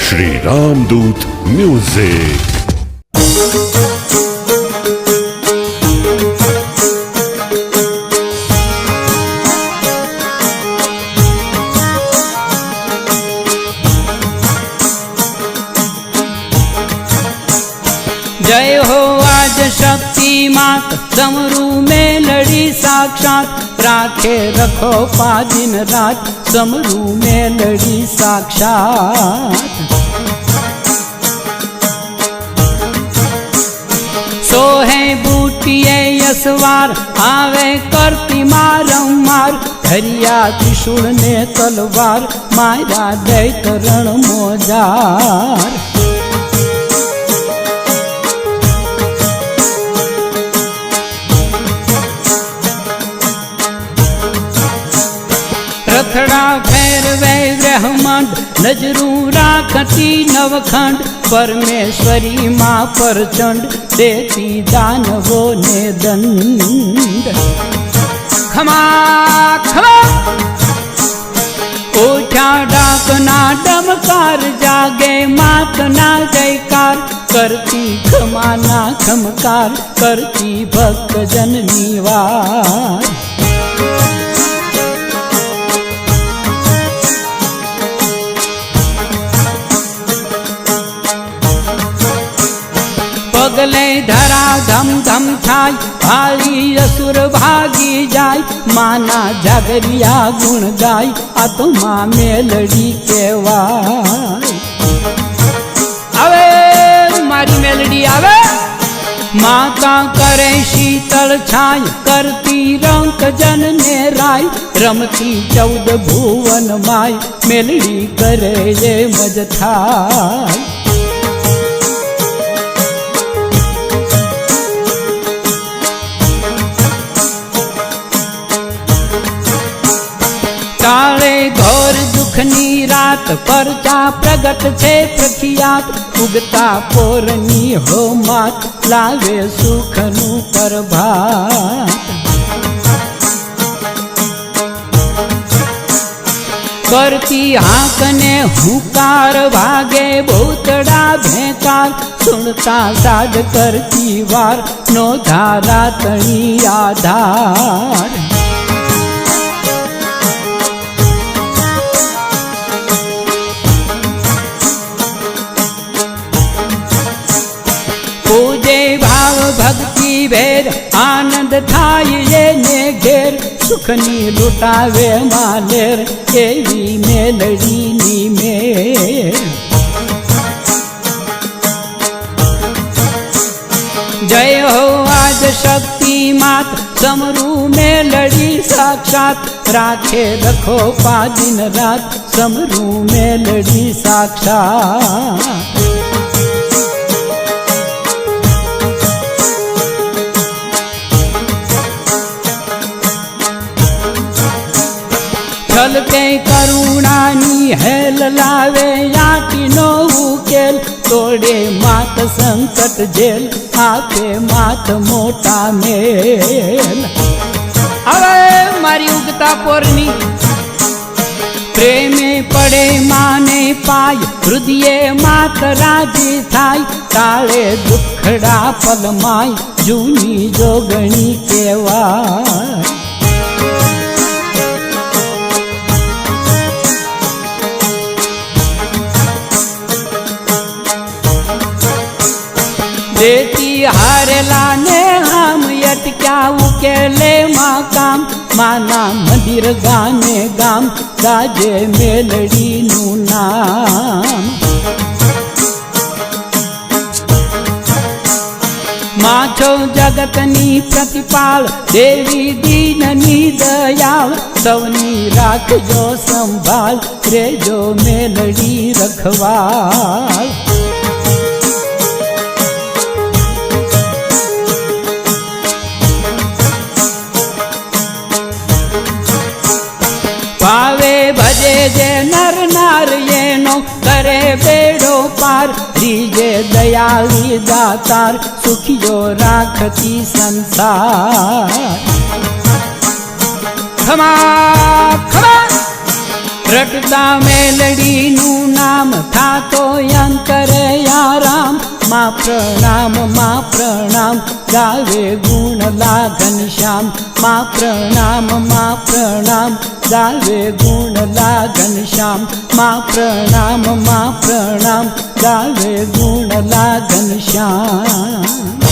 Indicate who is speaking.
Speaker 1: श्री रामदूत music.
Speaker 2: जय हो आज शक्ति मात समरू में लड़ी साक्षात राखे रखो पा दिन रात समरू में लड़ी साक्षात। सोहे बूटिए यसवार आवे करती मारंमार धरिया त्रिशूल ने तलवार मारा दैत रण मोजार। रथड़ा भैरवे ब्रह्मांड नजरू राखती नवखंड परमेश्वरी माँ प्रचंड देती दानवों ने दंड। खमा खमा उठा डाकना डमकार जागे मात ना जयकार करती खमा ना खमकार करती भक्त जन निवार। पगले धरा धम धम थाय भाली असुर भागी जाय माना जागरिया गुण गाय आत्मा मेलडी केवाय। आवे मारी मेलडी आवे माता करे शीतल छाय करती रंक जन ने राय रमती 14 भुवन माय मेलडी करे ये मज थाय। काले घोर दुखनी रात परचा प्रगट छे प्रख्यात उगता पोरनी हो मात लावे सुखनु प्रभात। करती हाकने हुकार भागे भूतड़ा भेकार सुनता साध करती वार नो धारा तणी आधार। पूजे भाव भक्ति भेद आनंद थाय ये ने घेर सुखनी लुटावे मालेर एवी मेलडी नी मेर। जय हो आज शक्ति मात समरू में लड़ी साक्षात राखे रखो पा दिन रात समरू में लड़ी साक्षात। छल के करुणानी हेल लावे याटी नो उकेल तोड़े मात संकट जेल आपे मात मोटा मेल। अरे मारी उगता पोरनी प्रेमे पड़े माने पाय हृदय मात राजी थाय ताळे दुखड़ा पलमाय जूनी जोगणी केवाय। देती हारेला ने हम यटक्या उकेले माँ काम माना मंदिर गाने गाम गाजे मेलडी नु नाम। माछो जगतनी प्रतिपाल देवी दीननी दयाल सवनी राखजो संभाल रेजो मेलडी रखवाल। पावे भजे जे नर नार ये नो करे बेड़ो पार दीजे दयाली दातार सुखियो राखती संसार। खमा खमा રટતા મેલડીનું નામ થાતો અંતરે આરામ માં પ્રણામ ગાવે ગુણ લાગન શ્યામ માં પ્રણામ ગાવે ગુણ લાગન શ્યામ માં પ્રણામ ગાવે ગુણ લાગન શ્યામ.